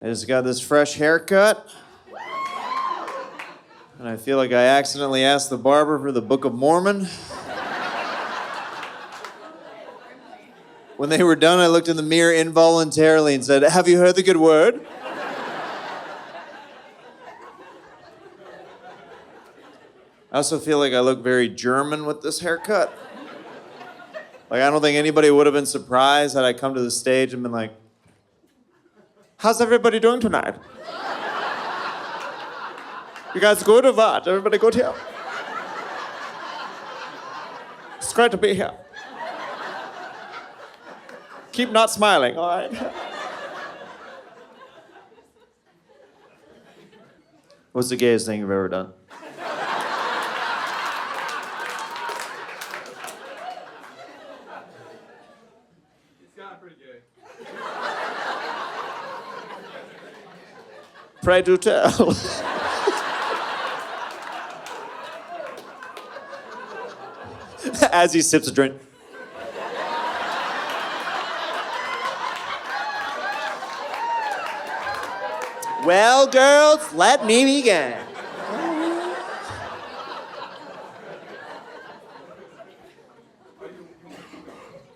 I just got this fresh haircut. And I feel like I accidentally asked the barber for the Book of Mormon. When they were done, I looked in the mirror involuntarily and said, "Have you heard the good word?" I also feel like I look very German with this haircut. Like, I don't think anybody would have been surprised had I come to the stage and been like, "How's everybody doing tonight? You guys good or what? Everybody good here? It's great to be here. Keep not smiling, all right?" What's the gayest thing you've ever done? It's gotten pretty gay. Pray do tell. As he sips a drink. Well, girls, let me begin.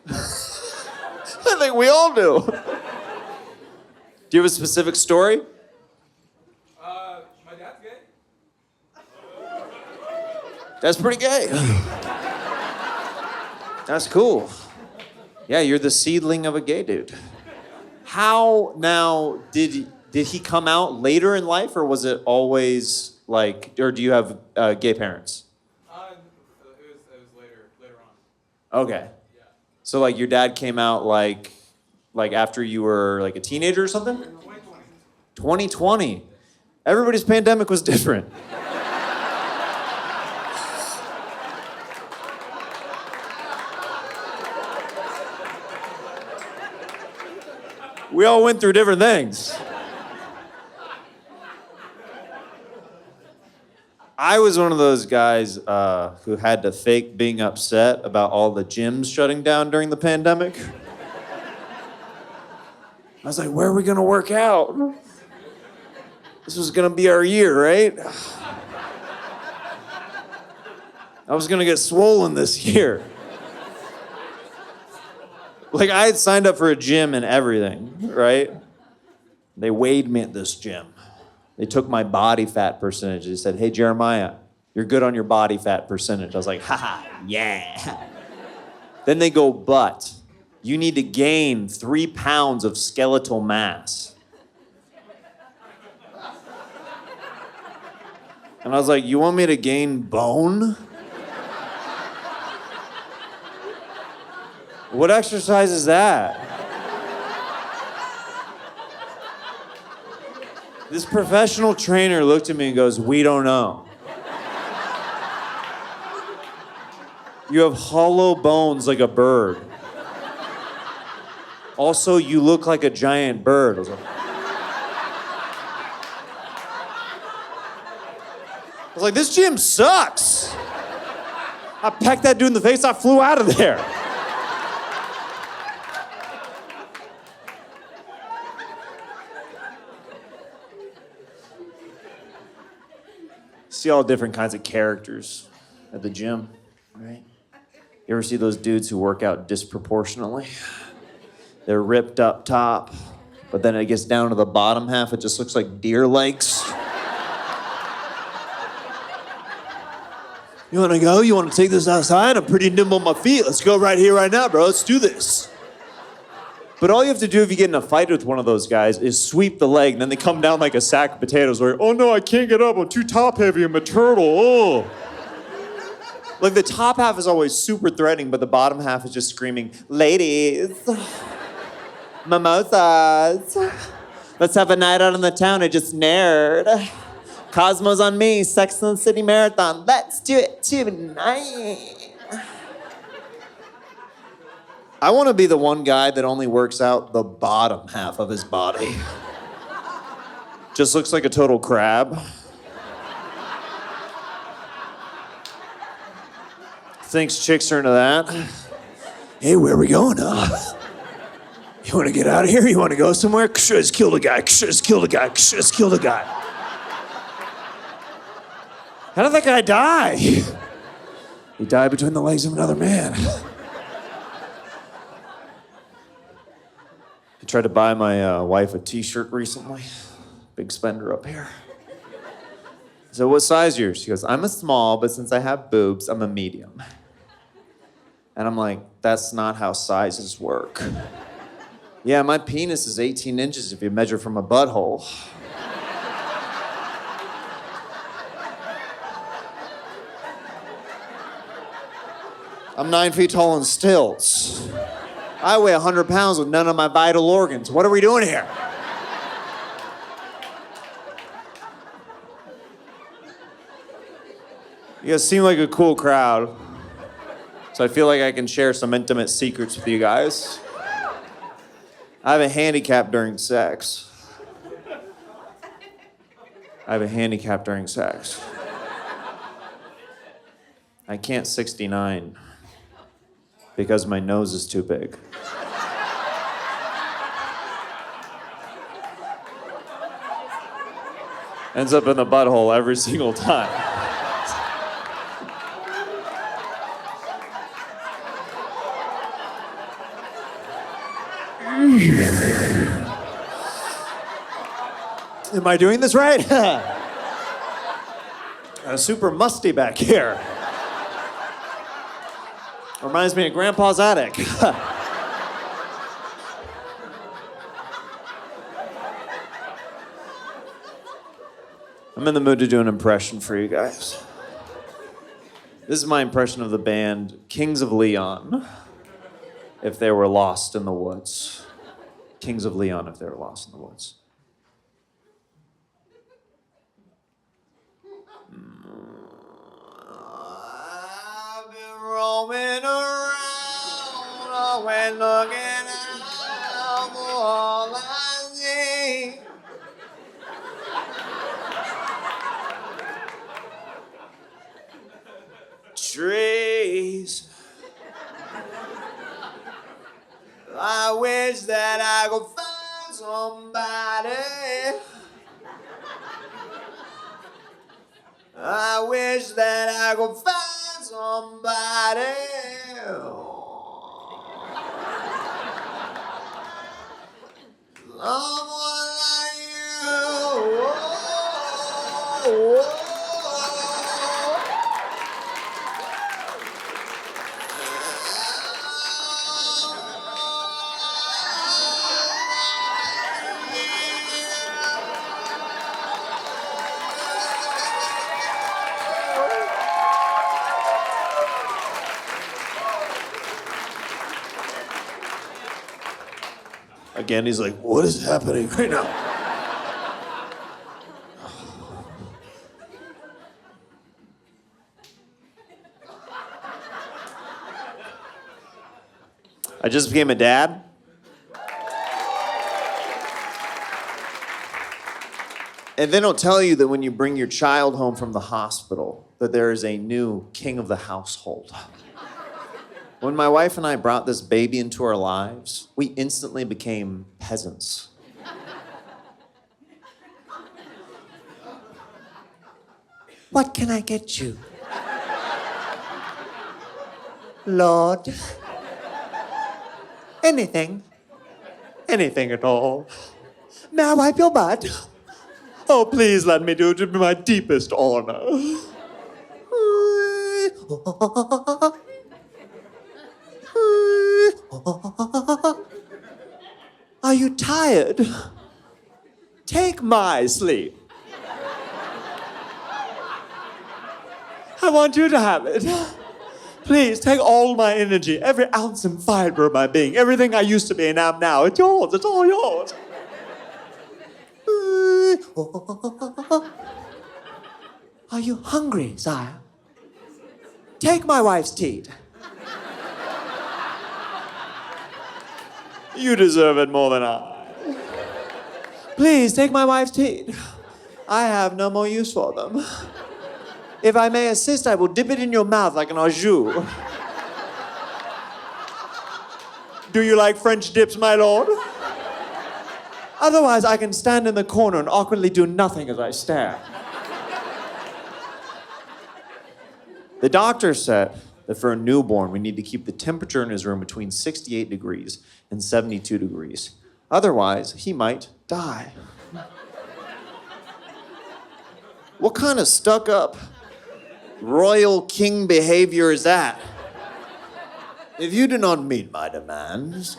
I think we all do. Do you have a specific story? My dad's gay. That's pretty gay. That's cool. Yeah, you're the seedling of a gay dude. How now did he come out later in life, or was it always like, or do you have gay parents? It was later on. Okay. Yeah. So like your dad came out like after you were like a teenager or something? 2020. 2020. Everybody's pandemic was different. We all went through different things. I was one of those guys who had to fake being upset about all the gyms shutting down during the pandemic. I was like, where are we gonna work out? This was gonna be our year, right? I was gonna get swollen this year. Like, I had signed up for a gym and everything, right? They weighed me at this gym. They took my body fat percentage. They said, "Hey, Jeremiah, you're good on your body fat percentage." I was like, haha, yeah. Then they go, "But you need to gain 3 pounds of skeletal mass." And I was like, "You want me to gain bone? What exercise is that?" This professional trainer looked at me and goes, "We don't know. You have hollow bones like a bird. Also, you look like a giant bird." I was like, "This gym sucks." I pecked that dude in the face, I flew out of there. See all different kinds of characters at the gym, right? You ever see those dudes who work out disproportionately? They're ripped up top, but then it gets down to the bottom half, it just looks like deer legs. "You wanna go? You wanna take this outside? I'm pretty nimble on my feet. Let's go right here, right now, bro. Let's do this." But all you have to do if you get in a fight with one of those guys is sweep the leg, and then they come down like a sack of potatoes where, "Oh no, I can't get up, I'm too top heavy, I'm a turtle, oh." Like the top half is always super threatening, but the bottom half is just screaming, "Ladies, mimosas, let's have a night out in the town, I just nared. Cosmo's on me, Sex and the City Marathon, let's do it tonight." I want to be the one guy that only works out the bottom half of his body. Just looks like a total crab. Thinks chicks are into that. "Hey, where are we going? You want to get out of here? You want to go somewhere? Just killed a guy. Just killed a guy. Just killed a guy. How did that guy die? He died between the legs of another man. I tried to buy my wife a t-shirt recently. Big spender up here. So what size yours? She goes, I'm a small, but since I have boobs, I'm a medium. And I'm like, that's not how sizes work. Yeah, my penis is 18 inches if you measure from a butthole. I'm 9 feet tall in stilts. I weigh 100 pounds with none of my vital organs. What are we doing here? You guys seem like a cool crowd. So I feel like I can share some intimate secrets with you guys. I have a handicap during sex. I can't 69 because my nose is too big. Ends up in the butthole every single time. Am I doing this right? Super musty back here. Reminds me of Grandpa's attic. I'm in the mood to do an impression for you guys. This is my impression of the band Kings of Leon, if they were lost in the woods. Kings of Leon, if they were lost in the woods. I've been roaming around, when looking out for all I see. Trees. I wish that I could find somebody. I wish that I could find somebody. Someone like you. Whoa. Again, he's like, what is happening right now? I just became a dad. And they don't tell you that when you bring your child home from the hospital, that there is a new king of the household. When my wife and I brought this baby into our lives, we instantly became peasants. What can I get you? Lord. Anything. Anything at all. May I wipe your butt? Oh, please let me do it to be my deepest honor. Are you tired? Take my sleep. I want you to have it. Please take all my energy, every ounce and fiber of my being, everything I used to be and am now. It's yours, it's all yours. Are you hungry, sire? Take my wife's teat. You deserve it more than I. Please take my wife's teat. I have no more use for them. If I may assist, I will dip it in your mouth like an au jus. Do you like French dips, my lord? Otherwise, I can stand in the corner and awkwardly do nothing as I stare. The doctor said that for a newborn, we need to keep the temperature in his room between 68 degrees and 72 degrees. Otherwise, he might die. What kind of stuck-up royal king behavior is that? If you do not meet my demands,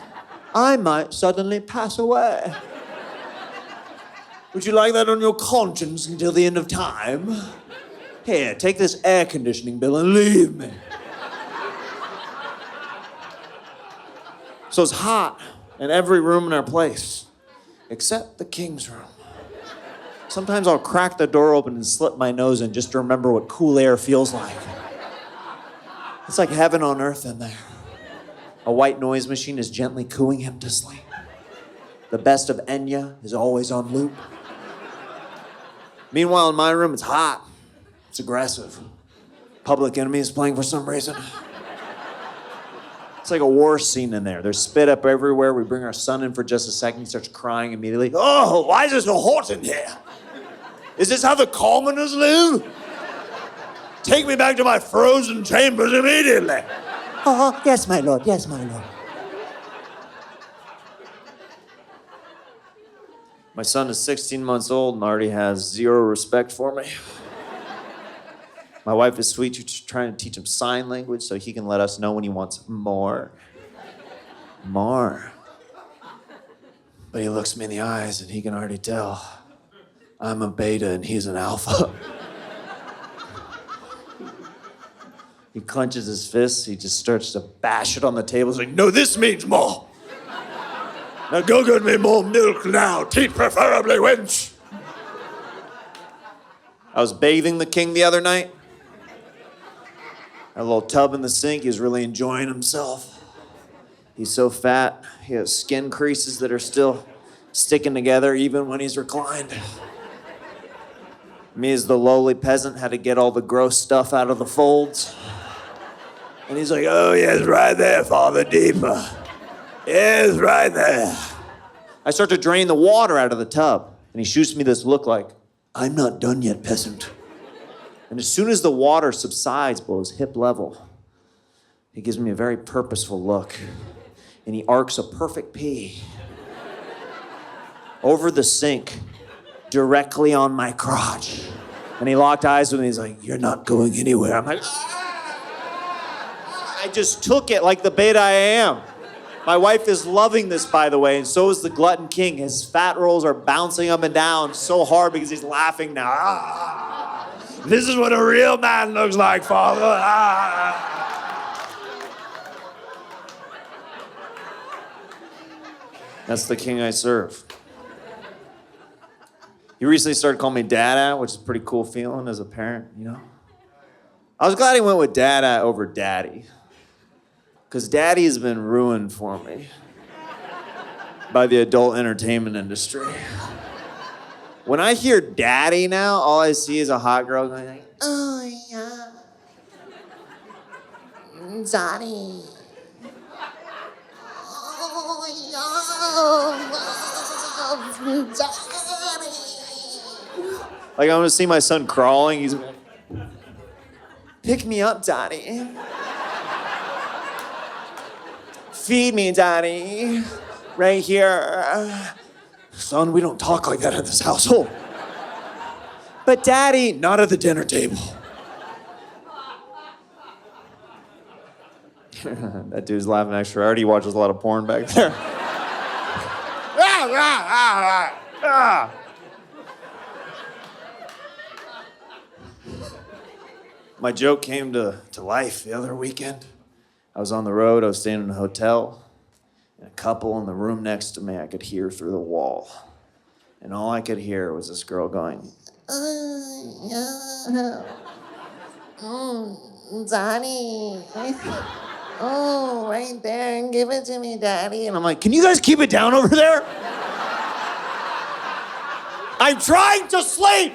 I might suddenly pass away. Would you like that on your conscience until the end of time? Here, take this air conditioning bill and leave me. So it's hot in every room in our place, except the king's room. Sometimes I'll crack the door open and slip my nose in just to remember what cool air feels like. It's like heaven on earth in there. A white noise machine is gently cooing him to sleep. The best of Enya is always on loop. Meanwhile, in my room, it's hot. It's aggressive. Public Enemy is playing for some reason. It's like a war scene in there. There's spit up everywhere. We bring our son in for just a second. He starts crying immediately. Oh, why is it so hot in here? Is this how the commoners live? Take me back to my frozen chambers immediately. Oh, yes, my lord. Yes, my lord. My son is 16 months old and already has zero respect for me. My wife is sweet. She's trying to teach him sign language so he can let us know when he wants more. More. But he looks me in the eyes and he can already tell I'm a beta and he's an alpha. He clenches his fists. He just starts to bash it on the table. He's like, no, this means more. Now go get me more milk now. Teeth preferably, wench. I was bathing the king the other night. A little tub in the sink. He was really enjoying himself. He's so fat. He has skin creases that are still sticking together even when he's reclined. Me as the lowly peasant had to get all the gross stuff out of the folds. And he's like, oh, yes, right there, Father, deeper. Yes, right there. I start to drain the water out of the tub, and he shoots me this look like, I'm not done yet, peasant. And as soon as the water subsides below his hip level, he gives me a very purposeful look, and he arcs a perfect P over the sink, directly on my crotch. And he locked eyes with me. He's like, you're not going anywhere. I'm like, I just took it like the beta I am. My wife is loving this, by the way, and so is the glutton king. His fat rolls are bouncing up and down so hard because he's laughing now. Ah, this is what a real man looks like, Father. Ah. That's the king I serve. He recently started calling me Dada, which is a pretty cool feeling as a parent, you know? I was glad he went with Dada over Daddy, because Daddy has been ruined for me by the adult entertainment industry. When I hear Daddy now, all I see is a hot girl going like, oh yeah, Daddy. Oh yeah, Daddy. Like I'm gonna see my son crawling. He's like, pick me up, Daddy. Feed me, Daddy. Right here. Son, we don't talk like that in this household. But Daddy, not at the dinner table. That dude's laughing extra hard. He watches a lot of porn back there. My joke came to life the other weekend. I was on the road, I was staying in a hotel, and a couple in the room next to me I could hear through the wall. And all I could hear was this girl going, Daddy. Oh, right there, give it to me, Daddy. And I'm like, can you guys keep it down over there? I'm trying to sleep!